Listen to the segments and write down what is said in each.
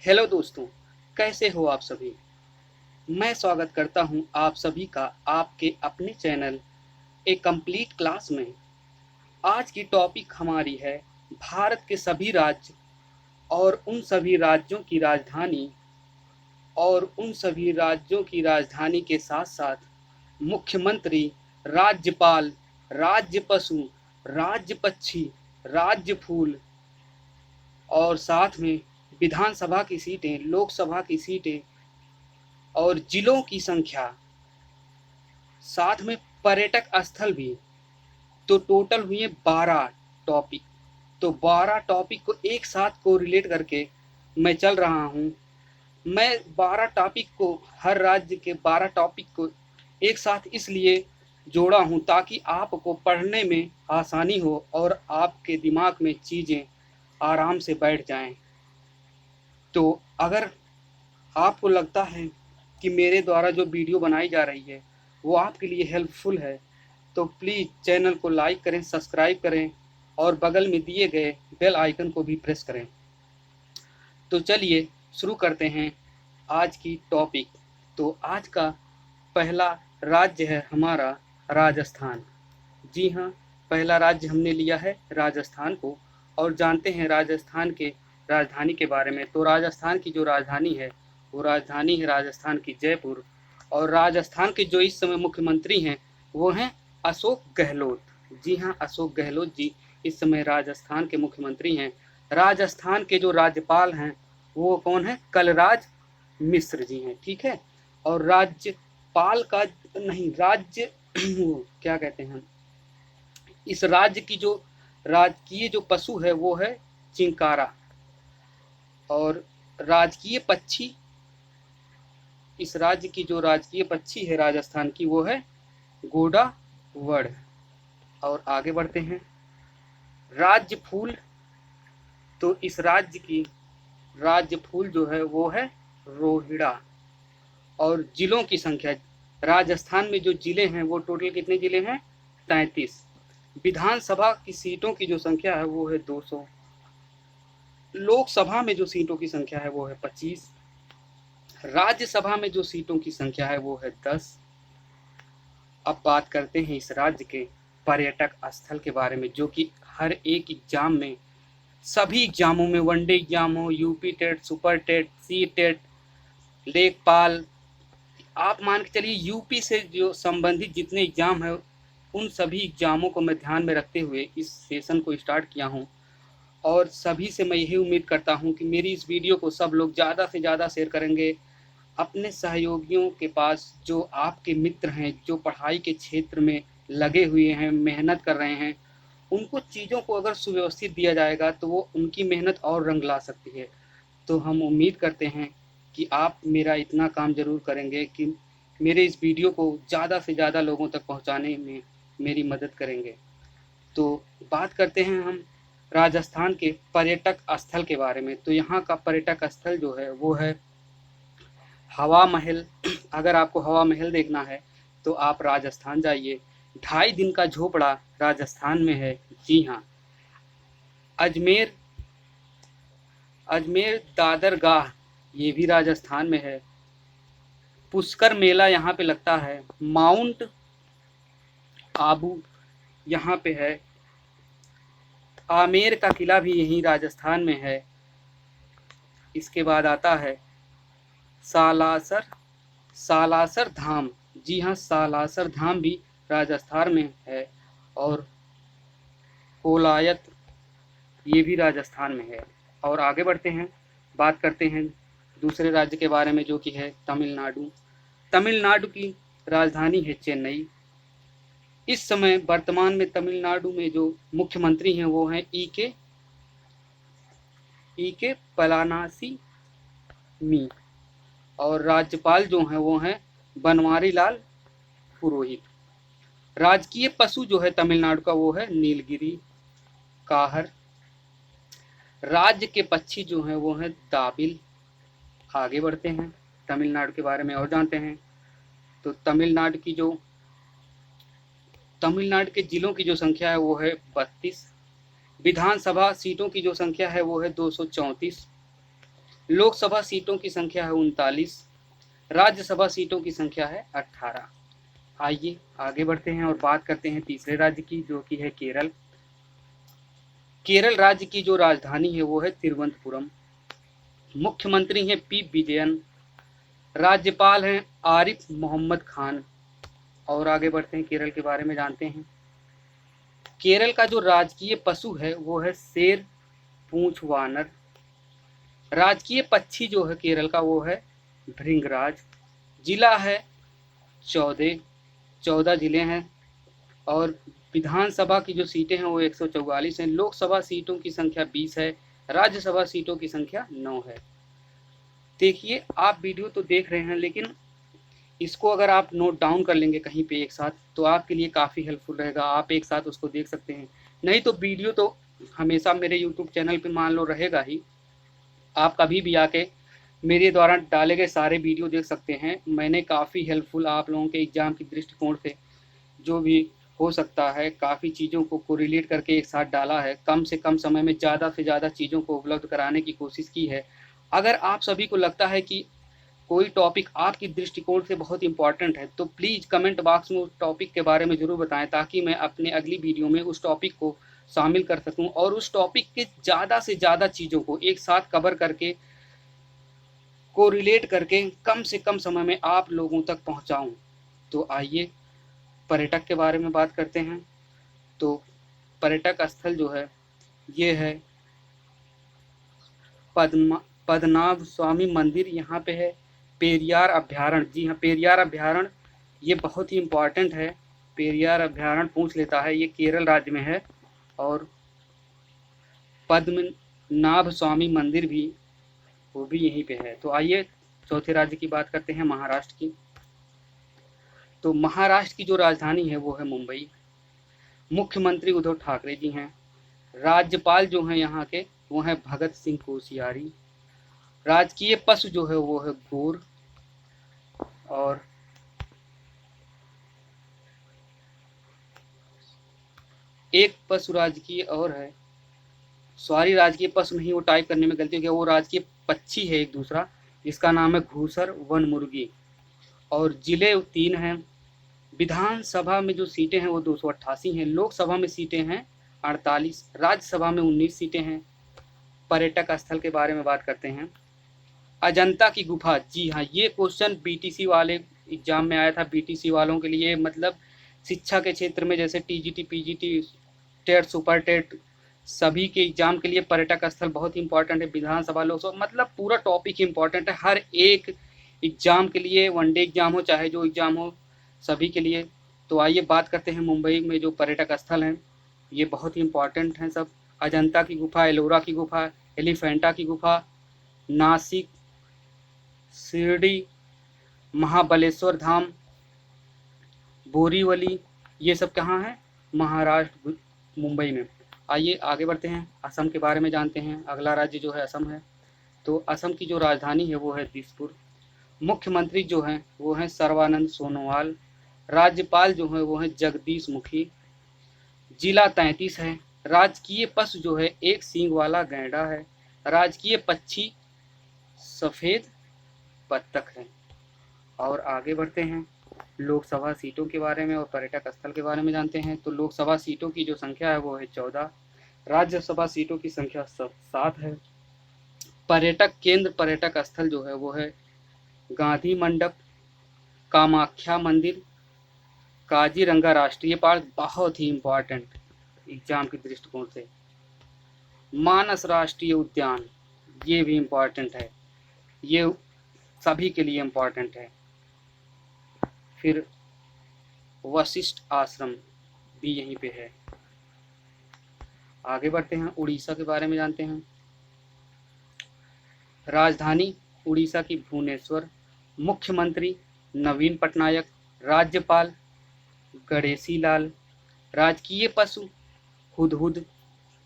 Hello दोस्तों, कैसे हो आप सभी। मैं स्वागत करता हूं आप सभी का आपके अपने चैनल ए कंप्लीट क्लास में। आज की टॉपिक हमारी है भारत के सभी राज्य और उन सभी राज्यों की राजधानी और उन सभी राज्यों की राजधानी के साथ साथ मुख्यमंत्री, राज्यपाल, राज्य पशु, राज्य पक्षी, राज्य फूल और साथ में विधानसभा की सीटें, लोकसभा की सीटें और जिलों की संख्या, साथ में पर्यटक स्थल भी। तो टोटल हुए 12 टॉपिक। तो 12 टॉपिक को एक साथ को रिलेट करके मैं चल रहा हूँ। मैं 12 टॉपिक को, हर राज्य के 12 टॉपिक को एक साथ इसलिए जोड़ा हूँ ताकि आपको पढ़ने में आसानी हो और आपके दिमाग में चीज़ें आराम से बैठ जाएं। तो अगर आपको लगता है कि मेरे द्वारा जो वीडियो बनाई जा रही है वो आपके लिए हेल्पफुल है, तो प्लीज़ चैनल को लाइक करें, सब्सक्राइब करें और बगल में दिए गए बेल आइकन को भी प्रेस करें। तो चलिए शुरू करते हैं आज की टॉपिक। तो आज का पहला राज्य है हमारा राजस्थान। जी हाँ, पहला राज्य हमने लिया है राजस्थान को और जानते हैं राजस्थान के राजधानी के बारे में। तो राजस्थान की जो राजधानी है वो राजधानी है राजस्थान की जयपुर। और राजस्थान के जो इस समय मुख्यमंत्री हैं वो हैं अशोक गहलोत। जी हाँ, अशोक गहलोत जी इस समय राजस्थान के मुख्यमंत्री हैं। राजस्थान के जो राज्यपाल हैं वो कौन है? कलराज मिश्र जी हैं। ठीक है। और राज्यपाल का नहीं, राज्य क्या कहते हैं, इस राज्य की जो राजकीय जो पशु है वो है चिंकारा। और राजकीय पक्षी, इस राज्य की जो राजकीय पक्षी है राजस्थान की वो है गोडा वर्ड। और आगे बढ़ते हैं। राज्य फूल, तो इस राज्य की राज्य फूल जो है वो है रोहिड़ा। और जिलों की संख्या, राजस्थान में जो जिले हैं वो टोटल कितने जिले हैं? 33। विधानसभा की सीटों की जो संख्या है वो है 200। लोकसभा में जो सीटों की संख्या है वो है 25। राज्यसभा में जो सीटों की संख्या है वो है 10। अब बात करते हैं इस राज्य के पर्यटक स्थल के बारे में, जो कि हर एक एग्जाम में, सभी एग्जामों में, वनडे एग्जाम हो, UP TET, super TET, C TET, Lekhpal, आप मान के चलिए यूपी से जो संबंधित जितने एग्जाम है उन सभी एग्जामों को मैं ध्यान में रखते हुए इस सेशन को स्टार्ट किया हूँ। और सभी से मैं यही उम्मीद करता हूँ कि मेरी इस वीडियो को सब लोग ज़्यादा से ज़्यादा शेयर करेंगे अपने सहयोगियों के पास, जो आपके मित्र हैं, जो पढ़ाई के क्षेत्र में लगे हुए हैं, मेहनत कर रहे हैं। उनको चीज़ों को अगर सुव्यवस्थित दिया जाएगा तो वो उनकी मेहनत और रंग ला सकती है। तो हम उम्मीद करते हैं कि आप मेरा इतना काम ज़रूर करेंगे कि मेरे इस वीडियो को ज़्यादा से ज़्यादा लोगों तक पहुंचाने में मेरी मदद करेंगे। तो बात करते हैं हम राजस्थान के पर्यटक स्थल के बारे में। तो यहाँ का पर्यटक स्थल जो है वो है हवा महल। अगर आपको हवा महल देखना है तो आप राजस्थान जाइए। 2.5 दिन का झोपड़ा राजस्थान में है। जी हाँ। अजमेर, अजमेर दादर गाह, ये भी राजस्थान में है। पुष्कर मेला यहाँ पे लगता है। माउंट आबू यहाँ पे है। आमेर का किला भी यहीं राजस्थान में है। इसके बाद आता है सालासर, सालासर धाम। जी हाँ, सालासर धाम भी राजस्थान में है। और कोलायत, ये भी राजस्थान में है। और आगे बढ़ते हैं, बात करते हैं दूसरे राज्य के बारे में जो कि है तमिलनाडु। तमिलनाडु की राजधानी है चेन्नई। इस समय वर्तमान में तमिलनाडु में जो मुख्यमंत्री हैं वो हैं ई के पलानासी मी। और राज्यपाल जो हैं वो हैं बनवारी लाल पुरोहित। राजकीय पशु जो है तमिलनाडु का वो है नीलगिरी काहर। राज्य के पक्षी जो हैं वो हैं दाबिल। आगे बढ़ते हैं, तमिलनाडु के बारे में और जानते हैं। तो तमिलनाडु के जिलों की जो संख्या है वो है 32। विधानसभा सीटों की जो संख्या है वो है 234। लोकसभा सीटों की संख्या है 39, राज्यसभा सीटों की संख्या है 18। आइए आगे बढ़ते हैं और बात करते हैं तीसरे राज्य की, जो कि है केरल। केरल राज्य की जो राजधानी है वो है तिरुवनंतपुरम। मुख्यमंत्री हैं पी विजयन। राज्यपाल हैं आरिफ मोहम्मद खान। और आगे बढ़ते हैं, केरल के बारे में जानते हैं। केरल का जो राजकीय पशु है वो है शेर, पूंछ वानर। राजकीय पक्षी जो है केरल का वो है भृंगराज। जिला है 14, 14 जिले हैं। और विधानसभा की जो सीटें हैं वो 144 हैं। लोकसभा सीटों की संख्या 20 है। राज्यसभा सीटों की संख्या 9 है। देखिए, आप वीडियो तो देख रहे हैं, लेकिन इसको अगर आप नोट डाउन कर लेंगे कहीं पे एक साथ, तो आपके लिए काफ़ी हेल्पफुल रहेगा। आप एक साथ उसको देख सकते हैं। नहीं तो वीडियो तो हमेशा मेरे यूट्यूब चैनल पे मान लो रहेगा ही। आप कभी भी आके मेरे द्वारा डाले गए सारे वीडियो देख सकते हैं। मैंने काफ़ी हेल्पफुल आप लोगों के एग्ज़ाम की दृष्टिकोण से जो भी हो सकता है, काफ़ी चीज़ों को कोरिलेट करके एक साथ डाला है। कम से कम समय में ज़्यादा से ज़्यादा चीज़ों को उपलब्ध कराने की कोशिश की है। अगर आप सभी को लगता है कि कोई टॉपिक आपकी दृष्टिकोण से बहुत इंपॉर्टेंट है, तो प्लीज़ कमेंट बॉक्स में उस टॉपिक के बारे में ज़रूर बताएं, ताकि मैं अपने अगली वीडियो में उस टॉपिक को शामिल कर सकूं और उस टॉपिक के ज़्यादा से ज़्यादा चीज़ों को एक साथ कवर करके, को रिलेट करके कम से कम समय में आप लोगों तक पहुंचाऊं। तो आइए पर्यटक के बारे में बात करते हैं। तो पर्यटक स्थल जो है ये है पद्मनाभ स्वामी मंदिर यहाँ पे है। पेरियार अभ्यारण्य, जी हाँ, पेरियार अभ्यारण्य ये बहुत ही इम्पोर्टेंट है। पेरियार अभ्यारण्य पूछ लेता है, ये केरल राज्य में है। और पद्मनाभ स्वामी मंदिर भी, वो भी यहीं पे है। तो आइए चौथे राज्य की बात करते हैं, महाराष्ट्र की। तो महाराष्ट्र की जो राजधानी है वो है मुंबई। मुख्यमंत्री उद्धव ठाकरे जी हैं। राज्यपाल जो हैं यहाँ के वो हैं भगत सिंह कोश्यारी। राजकीय पशु जो है वो है गोर। और एक पशु राजकीय और है, सॉरी राजकीय पशु नहीं, वो टाइप करने में गलती हो गया, वो राजकीय पक्षी है एक दूसरा, जिसका नाम है घूसर वन मुर्गी। और जिले 3 हैं। विधानसभा में जो सीटें हैं वो 288 हैं। लोकसभा में सीटें हैं 48, राज्यसभा में 19 सीटें हैं। पर्यटक स्थल के बारे में बात करते हैं। अजंता की गुफा, जी हाँ, ये क्वेश्चन बीटीसी वाले एग्जाम में आया था। बीटीसी वालों के लिए, मतलब शिक्षा के क्षेत्र में, जैसे TGT, PGT, TET, super TET, सभी के एग्जाम के लिए पर्यटक स्थल बहुत इंपॉर्टेंट है। विधानसभा, लोकसभा, मतलब पूरा टॉपिक इंपॉर्टेंट है हर एक एग्जाम के लिए, वनडे एग्जाम हो चाहे जो एग्जाम हो, सभी के लिए। तो आइए बात करते हैं मुंबई में जो पर्यटक स्थल हैं, ये बहुत ही इंपॉर्टेंट हैं सब। अजंता की गुफा, एलोरा की गुफा, एलिफेंटा की गुफा, नासिक, शिरडी, महाबलेश्वर धाम, बोरीवली, ये सब कहाँ है? महाराष्ट्र, मुंबई में। आइए आगे बढ़ते हैं, असम के बारे में जानते हैं। अगला राज्य जो है असम है। तो असम की जो राजधानी है वो है दिसपुर। मुख्यमंत्री जो हैं वो हैं सर्बानंद सोनोवाल। राज्यपाल जो हैं वो हैं जगदीश मुखी। जिला 33 है। राजकीय पशु जो है एक सींग वाला गैंडा है। राजकीय पक्षी सफ़ेद बत्तख है। और आगे बढ़ते हैं, लोकसभा सीटों के बारे में और पर्यटक स्थल के बारे में जानते हैं। तो लोकसभा सीटों की जो संख्या है वो है 14। राज्यसभा सीटों की संख्या 7 है। पर्यटक केंद्र, पर्यटक स्थल जो है वो है गांधी मंडप, कामाख्या मंदिर, काजीरंगा राष्ट्रीय पार्क, बहुत ही इम्पोर्टेंट एग्जाम के दृष्टिकोण से, मानस राष्ट्रीय उद्यान, ये भी इम्पोर्टेंट है, ये सभी के लिए इम्पोर्टेंट है। फिर वशिष्ठ आश्रम भी यहीं पे है। आगे बढ़ते हैं, उड़ीसा के बारे में जानते हैं। राजधानी उड़ीसा की भुवनेश्वर। मुख्यमंत्री नवीन पटनायक। राज्यपाल गणेशी लाल। राजकीय पशु हुदहुद।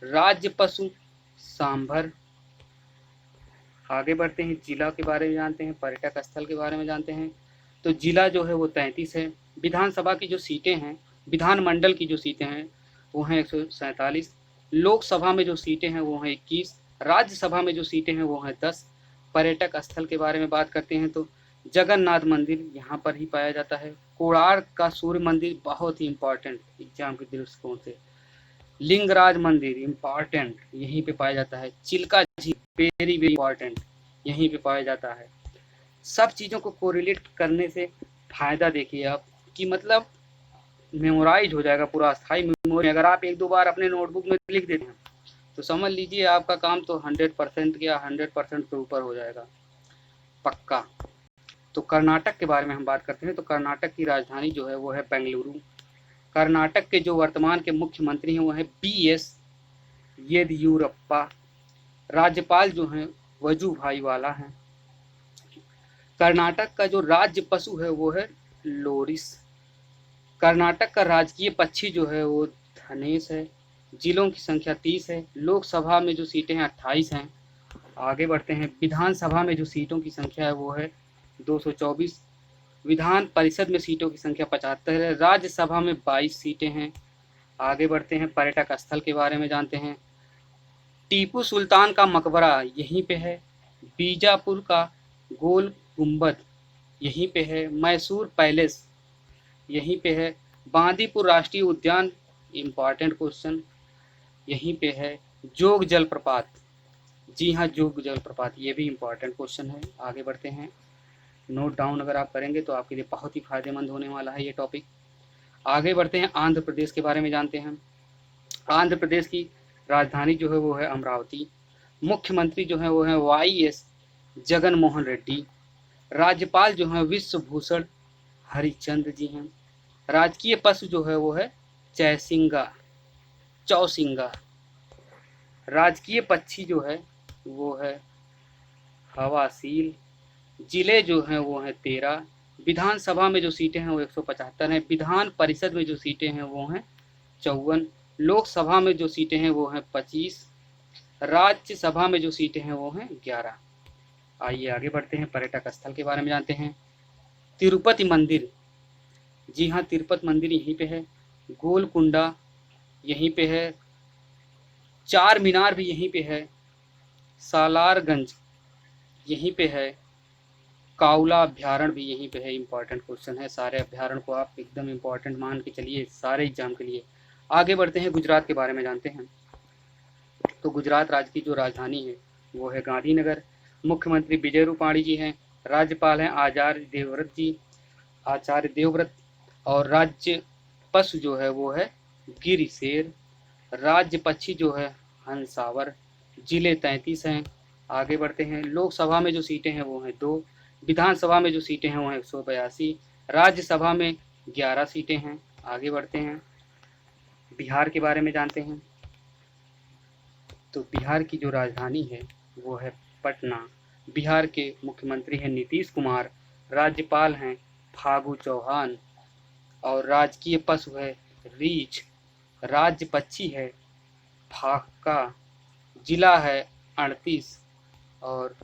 राज्य पशु सांभर। आगे बढ़ते हैं, जिला के बारे में जानते हैं, पर्यटक स्थल के बारे में जानते हैं। तो जिला जो है वो 33 है। विधानसभा की जो सीटें हैं, विधानमंडल की जो सीटें हैं वो हैं 147। लोकसभा में जो सीटें हैं वो हैं 21। राज्यसभा में जो सीटें हैं वो हैं 10। पर्यटक स्थल के बारे में बात करते हैं तो जगन्नाथ मंदिर यहाँ पर ही पाया जाता है। कोणार्क का सूर्य मंदिर बहुत ही इम्पोर्टेंट एग्जाम के दृष्टिकोण से। लिंगराज मंदिर इम्पॉर्टेंट यहीं पे पाया जाता है। चिल्का झील वेरी वेरी इम्पॉर्टेंट यहीं पे पाया जाता है। सब चीज़ों को कोरिलेट करने से फ़ायदा देखिए आप कि मतलब मेमोराइज हो जाएगा, पूरा अस्थाई मेमोरी। अगर आप एक दो बार अपने नोटबुक में लिख देते हैं तो समझ लीजिए आपका काम तो 100% या 100% के ऊपर हो जाएगा पक्का। तो कर्नाटक के बारे में हम बात करते हैं तो कर्नाटक की राजधानी जो है वो है बेंगलुरु। कर्नाटक के जो वर्तमान के मुख्यमंत्री हैं वो है BS येदियुरप्पा। राज्यपाल जो हैं वजुभाई वाला हैं। कर्नाटक का जो राज्य पशु है वो है लोरिस। कर्नाटक का राजकीय पक्षी जो है वो धनेश है। जिलों की संख्या 30 है। लोकसभा में जो सीटें हैं 28 हैं। आगे बढ़ते हैं। विधानसभा में जो सीटों की संख्या है वो है 224। विधान परिषद में सीटों की संख्या 75 है। राज्यसभा में 22 सीटें हैं। आगे बढ़ते हैं। पर्यटक स्थल के बारे में जानते हैं। टीपू सुल्तान का मकबरा यहीं पे है। बीजापुर का गोल गुंबद यहीं पे है। मैसूर पैलेस यहीं पे है। बांदीपुर राष्ट्रीय उद्यान इम्पॉर्टेंट क्वेश्चन यहीं पे है। जोग जलप्रपात, जी हाँ जोग जलप्रपात, ये भी इम्पॉर्टेंट क्वेश्चन है। आगे बढ़ते हैं। नोट डाउन अगर आप करेंगे तो आपके लिए बहुत ही फायदेमंद होने वाला है ये टॉपिक। आगे बढ़ते हैं। आंध्र प्रदेश के बारे में जानते हैं। आंध्र प्रदेश की राजधानी जो है वो है अमरावती। मुख्यमंत्री जो है वो है YS जगन मोहन रेड्डी। राज्यपाल जो है विश्वभूषण हरिचंद्र जी हैं। राजकीय पशु जो है वो है चौसिंगा। राजकीय पक्षी जो है वो है हवासील। जिले जो हैं वो हैं 13। विधानसभा में जो सीटें हैं वो 175 हैं। विधान परिषद में जो सीटें हैं वो हैं 54। लोकसभा में जो सीटें हैं वो हैं 25। राज्यसभा में जो सीटें हैं वो हैं 11। आइए आगे बढ़ते हैं। पर्यटक स्थल के बारे में जानते हैं। तिरुपति मंदिर, जी हाँ तिरुपति मंदिर यहीं पे है। गोलकुंडा यहीं पे है। चार मीनार भी यहीं पे है। सालारगंज यहीं पे है। काउला अभ्यारण्य भी यहीं पे है। इंपॉर्टेंट क्वेश्चन है, सारे अभ्यारण्य को आप एकदम इंपॉर्टेंट मान के चलिए सारे एग्जाम के लिए। आगे बढ़ते हैं। गुजरात के बारे में जानते हैं। तो गुजरात राज्य की जो राजधानी है वो है गांधीनगर। मुख्यमंत्री विजय रूपाणी जी हैं। राज्यपाल हैं आचार्य देवव्रत। और राज्य पशु जो है वो है गिरिशेर। राज्य पक्षी जो है हंसावर। जिले 33 हैं। आगे बढ़ते हैं। लोकसभा में जो सीटें हैं वो हैं 2। विधानसभा में जो सीटें हैं वो हैं 182। राज्यसभा में 11 सीटें हैं। आगे बढ़ते हैं। बिहार के बारे में जानते हैं। तो बिहार की जो राजधानी है वो है पटना। बिहार के मुख्यमंत्री हैं नीतीश कुमार। राज्यपाल हैं फागू चौहान। और राजकीय पशु है रीछ। राज्य पक्षी है फाका। जिला है 38। और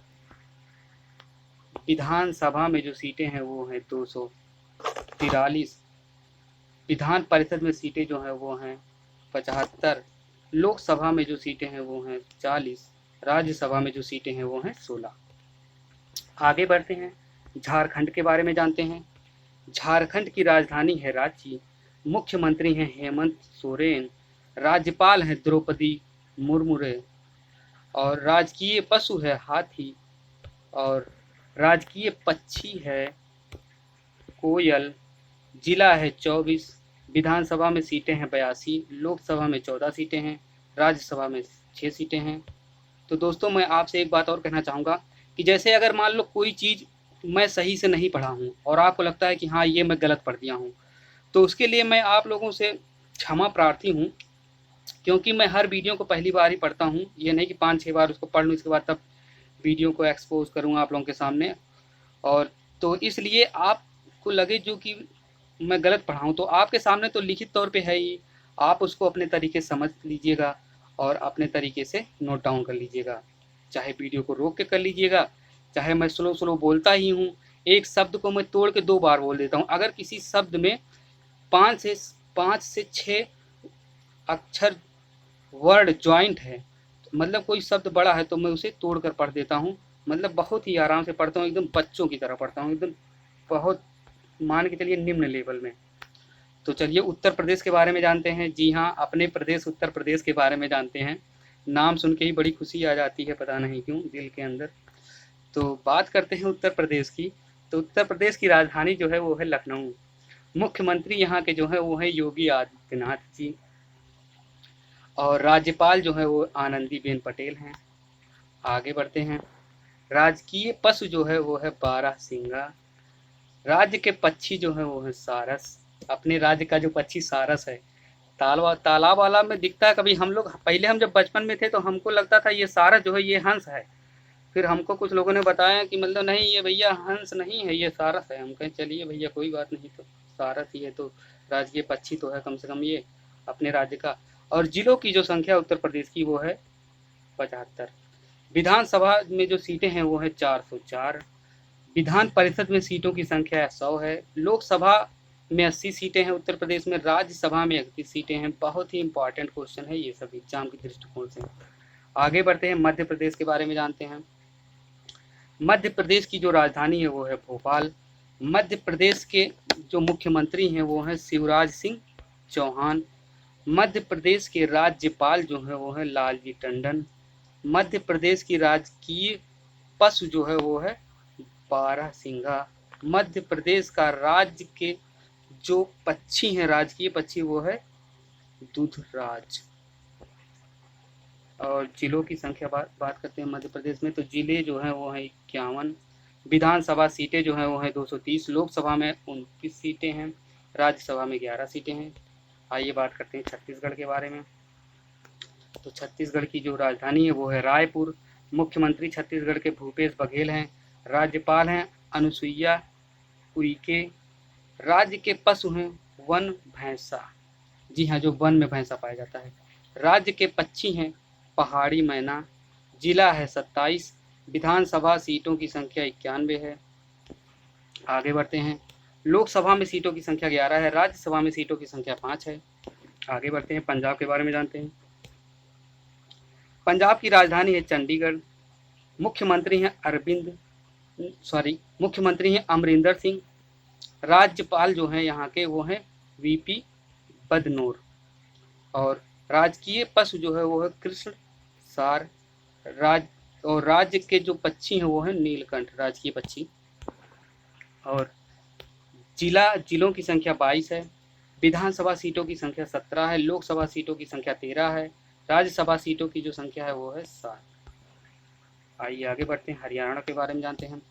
विधानसभा में जो सीटें हैं वो हैं 243। विधान परिषद में सीटें जो हैं वो हैं 75। लोकसभा में जो सीटें हैं वो हैं 40। राज्यसभा में जो सीटें हैं वो हैं 16। आगे बढ़ते हैं। झारखंड के बारे में जानते हैं। झारखंड की राजधानी है रांची। मुख्यमंत्री हैं हेमंत सोरेन। राज्यपाल हैं द्रौपदी मुर्मू। और राजकीय पशु है हाथी। और राजकीय पक्षी है कोयल। जिला है 24। विधानसभा में सीटें हैं 82। लोकसभा में 14 सीटें हैं। राज्यसभा में 6 सीटें हैं। तो दोस्तों मैं आपसे एक बात और कहना चाहूँगा कि जैसे अगर मान लो कोई चीज़ मैं सही से नहीं पढ़ा हूँ और आपको लगता है कि हाँ ये मैं गलत पढ़ दिया हूँ, तो उसके लिए मैं आप लोगों से क्षमा प्रार्थी हूँ, क्योंकि मैं हर वीडियो को पहली बार ही पढ़ता हूँ। ये नहीं कि 5-6 बार उसको पढ़ लूँ इसके बाद तब वीडियो को एक्सपोज करूँ आप लोगों के सामने। और तो इसलिए आपको लगे जो कि मैं गलत पढ़ाऊँ तो आपके सामने तो लिखित तौर पे है ही, आप उसको अपने तरीके से समझ लीजिएगा और अपने तरीके से नोट डाउन कर लीजिएगा। चाहे वीडियो को रोक के कर लीजिएगा, चाहे मैं स्लो स्लो बोलता ही हूँ, एक शब्द को मैं तोड़ के 2 बार बोल देता हूँ। अगर किसी शब्द में 5 से 6 अक्षर वर्ड जॉइंट है, मतलब कोई शब्द बड़ा है तो मैं उसे तोड़ कर पढ़ देता हूँ मतलब बहुत ही आराम से पढ़ता हूँ, एकदम बच्चों की तरह पढ़ता हूँ, एकदम बहुत मान के चलिए निम्न लेवल में। तो चलिए उत्तर प्रदेश के बारे में जानते हैं। जी हाँ, अपने प्रदेश उत्तर प्रदेश के बारे में जानते हैं। नाम सुन के ही बड़ी खुशी आ जाती है, पता नहीं क्यों दिल के अंदर। तो बात करते हैं उत्तर प्रदेश की। तो उत्तर प्रदेश की राजधानी जो है वो है लखनऊ। मुख्यमंत्री यहाँ के जो है वो है योगी आदित्यनाथ जी, और राज्यपाल जो है वो आनंदीबेन पटेल हैं। आगे बढ़ते हैं। राजकीय पशु जो है वो है बारहसिंगा। राज्य के पक्षी जो है वो है सारस। अपने राज्य का जो पक्षी सारस है, तालाब वाला में दिखता है कभी। हम लोग पहले, हम जब बचपन में थे तो हमको लगता था ये सारस जो है ये हंस है। फिर हमको कुछ लोगों ने बताया कि मतलब नहीं, ये भैया हंस नहीं है, ये सारस है। हम कहें चलिए भैया कोई बात नहीं, तो सारस ही है तो राजकीय पक्षी तो है कम से कम ये अपने राज्य का। और जिलों की जो संख्या उत्तर प्रदेश की वो है 75। विधानसभा में जो सीटें हैं वो है 404। विधान परिषद में सीटों की संख्या 100 है। लोकसभा में 80 सीटें हैं उत्तर प्रदेश में। राज्यसभा में 31 सीटें हैं। बहुत ही इंपॉर्टेंट क्वेश्चन है ये सब एग्जाम के दृष्टिकोण से। आगे बढ़ते हैं, मध्य प्रदेश के बारे में जानते हैं। मध्य प्रदेश की जो राजधानी है वो है भोपाल। मध्य प्रदेश के जो मुख्यमंत्री हैं वो हैं शिवराज सिंह चौहान। मध्य प्रदेश के राज्यपाल जो है वो है लालजी टंडन। मध्य प्रदेश की राजकीय पशु जो है वो है बारहसिंगा। मध्य प्रदेश का राज्य के जो पक्षी हैं, राजकीय पक्षी, वो है दूधराज। और जिलों की संख्या बात करते हैं मध्य प्रदेश में, तो जिले जो हैं वो हैं 51। विधानसभा सीटें जो हैं वो हैं 230। लोकसभा में 29 सीटें हैं। राज्यसभा में 11 सीटें हैं। आइए बात करते हैं छत्तीसगढ़ के बारे में। तो छत्तीसगढ़ की जो राजधानी है वो है रायपुर। मुख्यमंत्री छत्तीसगढ़ के भूपेश बघेल हैं। राज्यपाल हैं अनुसुईया उइके। राज्य के पशु हैं वन भैंसा। जी हाँ, जो वन में भैंसा पाया जाता है। राज्य के पक्षी हैं पहाड़ी मैना। जिला है 27। विधानसभा सीटों की संख्या 91 है। आगे बढ़ते हैं। लोकसभा में सीटों की संख्या 11 है। राज्यसभा में सीटों की संख्या 5 है। आगे बढ़ते हैं, पंजाब के बारे में जानते हैं। पंजाब की राजधानी है चंडीगढ़। मुख्यमंत्री हैं मुख्यमंत्री हैं अमरिंदर सिंह। राज्यपाल जो हैं यहाँ के वो हैं वीपी बदनोर। और राजकीय पशु जो है वो है कृष्ण सार। और राज्य के जो पक्षी हैं वो है नीलकंठ, राजकीय पक्षी। और जिलों की संख्या 22 है। विधानसभा सीटों की संख्या 17 है। लोकसभा सीटों की संख्या 13 है। राज्यसभा सीटों की जो संख्या है वो है 7। आइए आगे बढ़ते हैं, हरियाणा के बारे में जानते हैं।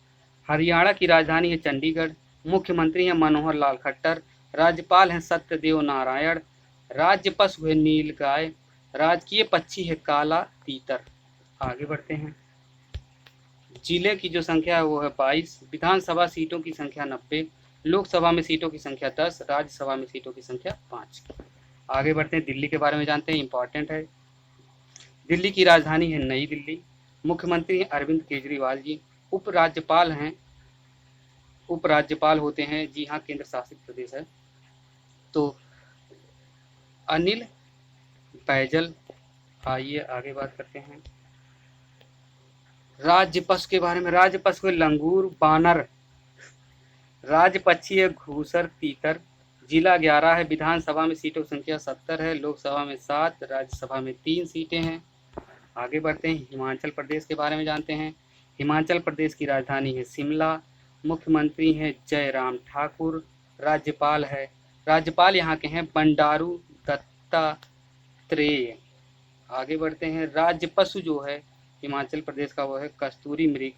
हरियाणा की राजधानी है चंडीगढ़। मुख्यमंत्री हैं मनोहर लाल खट्टर। राज्यपाल हैं सत्यदेव नारायण। राज्य पशु है नीलगाय। राजकीय पक्षी है काला तीतर। आगे बढ़ते हैं। जिले की जो संख्या है वो है 22। विधानसभा सीटों की संख्या 90। लोकसभा में सीटों की संख्या 10। राज्यसभा में सीटों की संख्या 5। आगे बढ़ते हैं, दिल्ली के बारे में जानते हैं, इंपॉर्टेंट है। दिल्ली की राजधानी है नई दिल्ली। मुख्यमंत्री हैं अरविंद केजरीवाल जी। उपराज्यपाल होते हैं, जी हाँ, केंद्र शासित प्रदेश है, तो अनिल बैजल। आइए आगे बात करते हैं राज्य पशु के बारे में। राज्य पशु है लंगूर बानर। राज्य पक्षी है घूसर तीतर। जिला 11 है। विधानसभा में सीटों की संख्या 70 है। लोकसभा में 7। राज्यसभा में 3 सीटें हैं। आगे बढ़ते हैं, हिमाचल प्रदेश के बारे में जानते हैं। हिमाचल प्रदेश की राजधानी है शिमला। मुख्यमंत्री हैं जयराम ठाकुर। राज्यपाल यहाँ के हैं बंडारू दत्तात्रेय। आगे बढ़ते हैं, राज्य पशु जो है हिमाचल प्रदेश का वो है कस्तूरी मृग।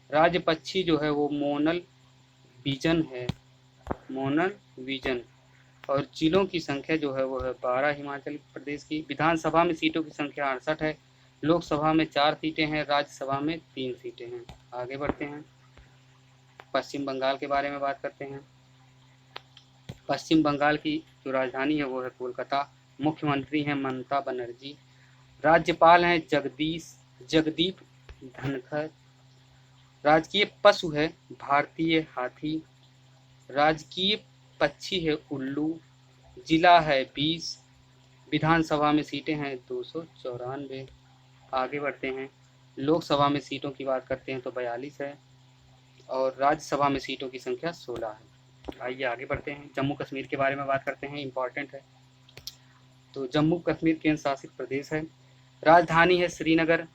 राज्य पक्षी जो है वो मोनल विजन। और जिलों की संख्या जो है वो है 12 हिमाचल प्रदेश की। विधानसभा में सीटों की संख्या 68 है। लोकसभा में 4 सीटें हैं। राज्यसभा में 3 सीटें हैं। आगे बढ़ते हैं, पश्चिम बंगाल के बारे में बात करते हैं। पश्चिम बंगाल की जो राजधानी है वो है कोलकाता। मुख्यमंत्री हैं ममता बनर्जी। राज्यपाल हैं जगदीप धनखड़। राजकीय पशु है भारतीय हाथी। राजकीय पक्षी है उल्लू। जिला है 20। विधानसभा में सीटें हैं 294। आगे बढ़ते हैं, लोकसभा में सीटों की बात करते हैं तो 42 है और राज्यसभा में सीटों की संख्या 16 है। आइए आगे बढ़ते हैं, जम्मू कश्मीर के बारे में बात करते हैं, इम्पॉर्टेंट है। तो जम्मू कश्मीर केंद्र शासित प्रदेश है, राजधानी है श्रीनगर।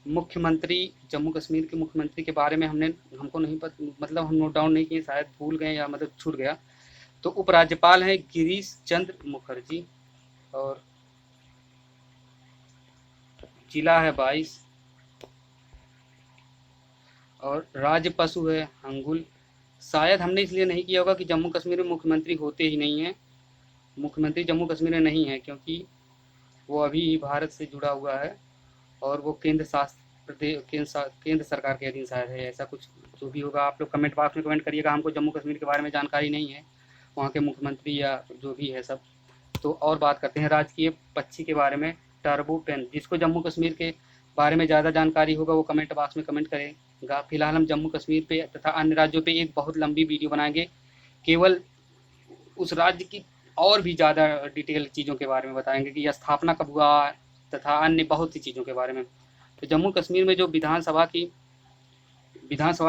मुख्यमंत्री, जम्मू कश्मीर के मुख्यमंत्री के बारे में हमको नहीं पता, मतलब हम नोट डाउन नहीं किए, शायद भूल गए या मतलब छूट गया। तो उपराज्यपाल हैं गिरीश चंद्र मुखर्जी और जिला है 22 और राज्य पशु है हंगुल। शायद हमने इसलिए नहीं किया होगा कि जम्मू कश्मीर में मुख्यमंत्री होते ही नहीं हैं, मुख्यमंत्री जम्मू कश्मीर में नहीं है क्योंकि वो अभी भारत से जुड़ा हुआ है और वो केंद्र शासित प्रदेश, केंद्र सरकार के अधीन शायद है, ऐसा कुछ। जो भी होगा आप लोग कमेंट बॉक्स में कमेंट करिएगा, हमको जम्मू कश्मीर के बारे में जानकारी नहीं है, वहाँ के मुख्यमंत्री या जो भी है सब। तो और बात करते हैं राजकीय पक्षी के बारे में, टर्बो पेन। जिसको जम्मू कश्मीर के बारे में ज़्यादा जानकारी होगा वो कमेंट बॉक्स में कमेंट करेगा। फिलहाल हम जम्मू कश्मीर पे तथा अन्य राज्यों पे एक बहुत लंबी वीडियो बनाएंगे, केवल उस राज्य की और भी ज़्यादा डिटेल चीज़ों के बारे में बताएंगे कि स्थापना कब हुआ तथा अन्य बहुत सी चीज़ों के बारे में। तो जम्मू कश्मीर में जो विधानसभा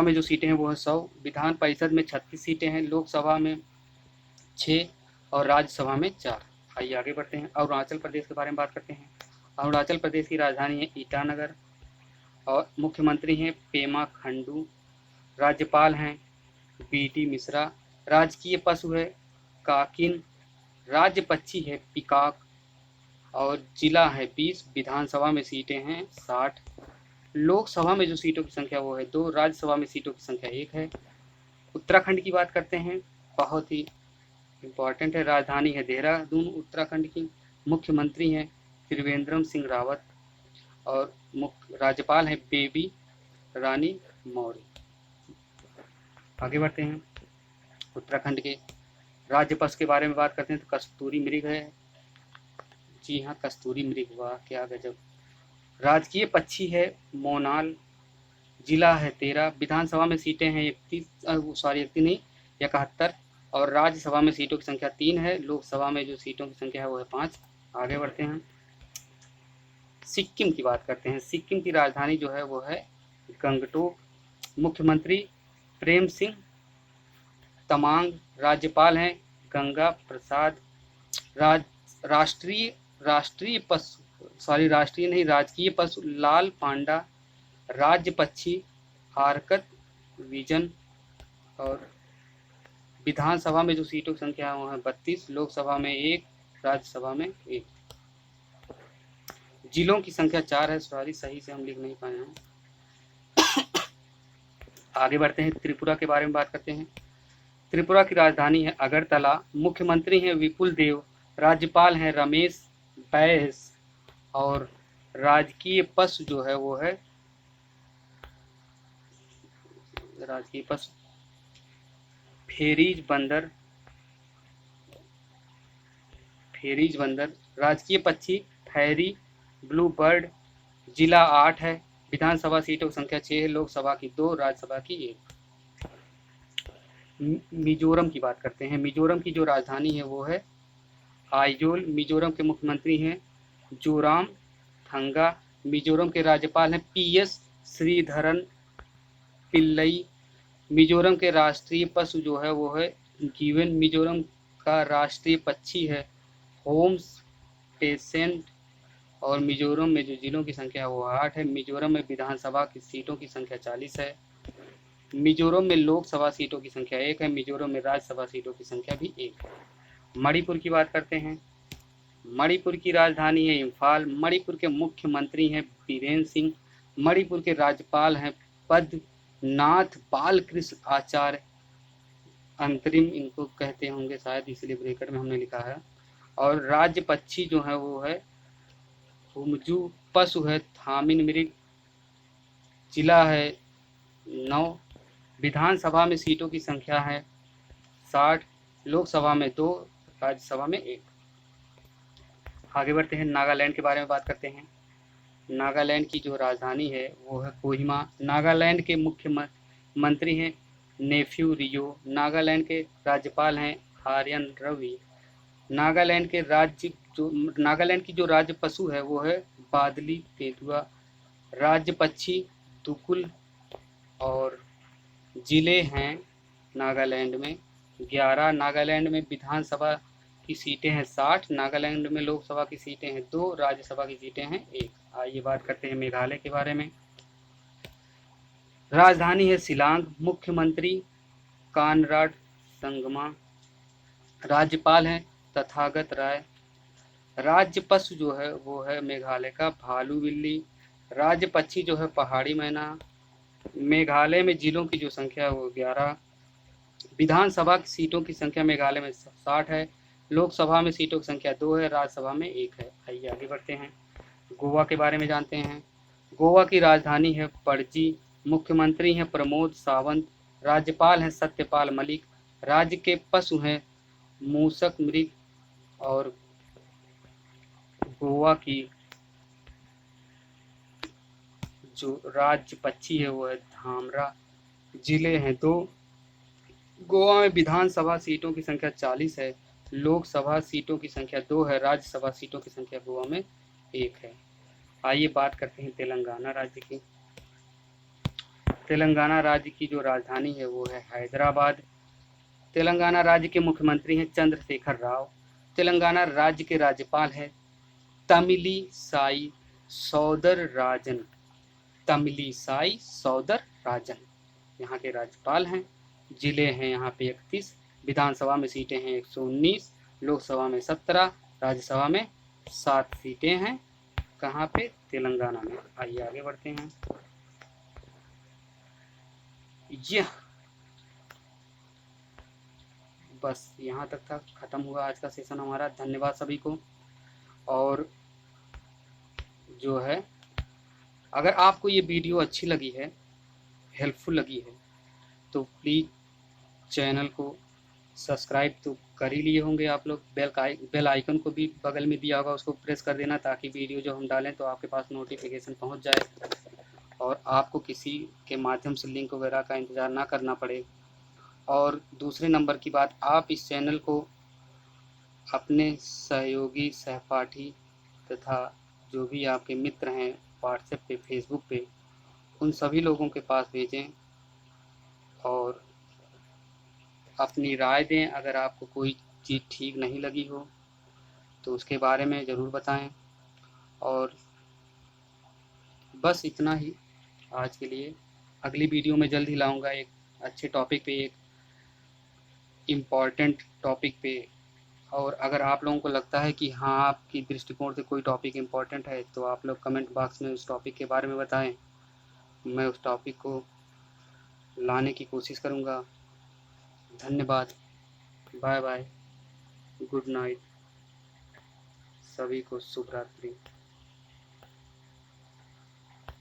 में जो सीटें हैं वो है 100, विधान परिषद में 36 सीटें हैं, लोकसभा में 6 और राज्यसभा में 4। आइए आगे बढ़ते हैं, अरुणाचल प्रदेश के बारे में बात करते हैं। अरुणाचल प्रदेश की राजधानी है ईटानगर और मुख्यमंत्री हैं पेमा खंडू, राज्यपाल हैं BD मिश्रा, राजकीय पशु है काकिन, राज्य पक्षी है पिकॉक और जिला है 20, विधानसभा में सीटें हैं 60, लोकसभा में जो सीटों की संख्या वो है 2, राज्यसभा में सीटों की संख्या 1 है। उत्तराखंड की बात करते हैं, बहुत ही इम्पॉर्टेंट है, राजधानी है देहरादून उत्तराखंड की, मुख्यमंत्री हैं त्रिवेंद्र सिंह रावत और मुख्य राज्यपाल हैं बेबी रानी मौर्य। आगे बढ़ते हैं, उत्तराखंड के राज्य पशु के बारे में बात करते हैं तो कस्तूरी मृग है। जी हाँ, कस्तूरी मृग, वाह क्या गजब। राजकीय पक्षी है मोनाल, जिला है 13, विधानसभा में सीटें हैं 31 नहीं 71 और राज्यसभा में सीटों की संख्या 3 है, लोकसभा में जो सीटों की संख्या है वो है 5। आगे बढ़ते हैं, सिक्किम की बात करते हैं। सिक्किम की राजधानी जो है वो है गंगटोक, मुख्यमंत्री प्रेम सिंह तमांग, राज्यपाल हैं गंगा प्रसाद, राष्ट्रीय राजकीय पशु लाल पांडा, राज्य पक्षी हारकत विजन और विधानसभा में जो सीटों की संख्या है वो है 32, लोकसभा में 1, राज्यसभा में 1। जिलों की संख्या 4 है, सही से हम लिख नहीं पाए हैं। आगे बढ़ते हैं, त्रिपुरा के बारे में बात करते हैं। त्रिपुरा की राजधानी है अगरतला, मुख्यमंत्री हैं विपुल देव, राज्यपाल हैं रमेश बैस और राजकीय पशु जो है वो है फेरीज बंदर, राजकीय पक्षी फैरी ब्लू बर्ड, जिला 8 है, विधानसभा सीटों की संख्या 6 है, लोकसभा की 2, राज्यसभा की 1। मिजोरम की बात करते हैं। मिजोरम की जो राजधानी है वो है आइजोल, मिजोरम के मुख्यमंत्री हैं जोराम थंगा, मिजोरम के राज्यपाल हैं PS श्रीधरन पिल्लई, मिजोरम के राष्ट्रीय पशु जो है वो है गिवेन, मिजोरम का राष्ट्रीय पक्षी है होम्स पेसेंट और मिजोरम में जो जिलों की संख्या है वो 8 है। मिजोरम में विधानसभा की सीटों की संख्या 40 है, मिजोरम में लोकसभा सीटों की संख्या 1 है, मिजोरम में राज्यसभा सीटों की संख्या भी 1 है। मणिपुर की बात करते हैं। मणिपुर की राजधानी है इम्फाल, मणिपुर के मुख्यमंत्री हैं बीरेन सिंह, मणिपुर के राज्यपाल हैं पद्मनाथ बालकृष्ण आचार्य, अंतरिम इनको कहते होंगे शायद, इसलिए ब्रैकेट में हमने लिखा है। और राज्य पक्षी जो है वो है हुमजू, पशु है थामिन मृग, जिला है 9, विधानसभा में सीटों की संख्या है 60, लोकसभा में 2, राज्यसभा में 1। आगे बढ़ते हैं, नागालैंड के बारे में बात करते हैं। नागालैंड की जो राजधानी है वो है कोहिमा, नागालैंड के मुख्यमंत्री हैं नेफ्यू रियो, नागालैंड के राज्यपाल हैं आर्यन रवि, नागालैंड की जो राज्य पशु है वो है बादली तेंदुआ, राज्य पक्षी तुकुल और ज़िले हैं नागालैंड में 11। नागालैंड में विधानसभा की सीटें हैं 60। नागालैंड में लोकसभा की सीटें हैं 2, राज्यसभा की सीटें हैं 1। आइए बात करते हैं मेघालय के बारे में। राजधानी है शिलांग, मुख्यमंत्री कानराड संगमा, राज्यपाल हैं तथागत राय। राज्य पशु जो है वो है मेघालय का भालू बिल्ली। राज्य पक्षी जो है पहाड़ी मैना। मेघालय में जिलों की जो संख्या है वो 11। विधानसभा की सीटों की संख्या मेघालय में 60 है। लोकसभा में सीटों की संख्या 2 है, राज्यसभा में 1 है। आइए आगे बढ़ते हैं, गोवा के बारे में जानते हैं। गोवा की राजधानी है पणजी, मुख्यमंत्री हैं प्रमोद सावंत, राज्यपाल हैं सत्यपाल मलिक। राज्य के पशु हैं मूसक मृग और गोवा की जो राज्य पक्षी है वो है धामरा। जिले हैं 2। गोवा में विधानसभा सीटों की संख्या 40 है। लोकसभा सीटों की संख्या 2 है, राज्यसभा सीटों की संख्या गोवा में 1 है। आइए बात करते हैं तेलंगाना राज्य की। तेलंगाना राज्य की जो राजधानी है वो है हैदराबाद। तेलंगाना राज्य के मुख्यमंत्री हैं चंद्रशेखर राव। तेलंगाना राज्य के राज्यपाल हैं तमिली साई सौदरराजन। तमिली साई सौदरराजन यहाँ के राज्यपाल हैं। जिले हैं यहाँ पे 31। विधानसभा में सीटें हैं 119, लोकसभा में 17, राज्यसभा में 7 सीटें हैं। कहाँ पे? तेलंगाना में। आइए आगे बढ़ते हैं। यह बस यहाँ तक था, ख़त्म हुआ आज का सेशन हमारा। धन्यवाद सभी को। और जो है अगर आपको ये वीडियो अच्छी लगी है, हेल्पफुल लगी है, तो प्लीज़ चैनल को सब्सक्राइब तो कर ही लिए होंगे आप लोग। बेल आइकन को भी बगल में दिया होगा, उसको प्रेस कर देना ताकि वीडियो जो हम डालें तो आपके पास नोटिफिकेशन पहुंच जाए और आपको किसी के माध्यम से लिंक वगैरह का इंतज़ार ना करना पड़े। और दूसरे नंबर की बात, आप इस चैनल को अपने सहयोगी, सहपाठी तथा जो भी आपके मित्र हैं व्हाट्सएप पे, फेसबुक पे, उन सभी लोगों के पास भेजें और अपनी राय दें। अगर आपको कोई चीज़ ठीक नहीं लगी हो तो उसके बारे में ज़रूर बताएं। और बस इतना ही आज के लिए। अगली वीडियो में जल्द ही लाऊंगा एक अच्छे टॉपिक पे, एक इम्पॉर्टेंट टॉपिक पे। और अगर आप लोगों को लगता है कि हाँ, आपकी दृष्टिकोण से कोई टॉपिक इम्पॉर्टेंट है तो आप लोग कमेंट बॉक्स में उस टॉपिक के बारे में बताएं। मैं उस टॉपिक को लाने की कोशिश करूँगा। धन्यवाद। Bye bye. Good night. सभी को शुभ रात्रि।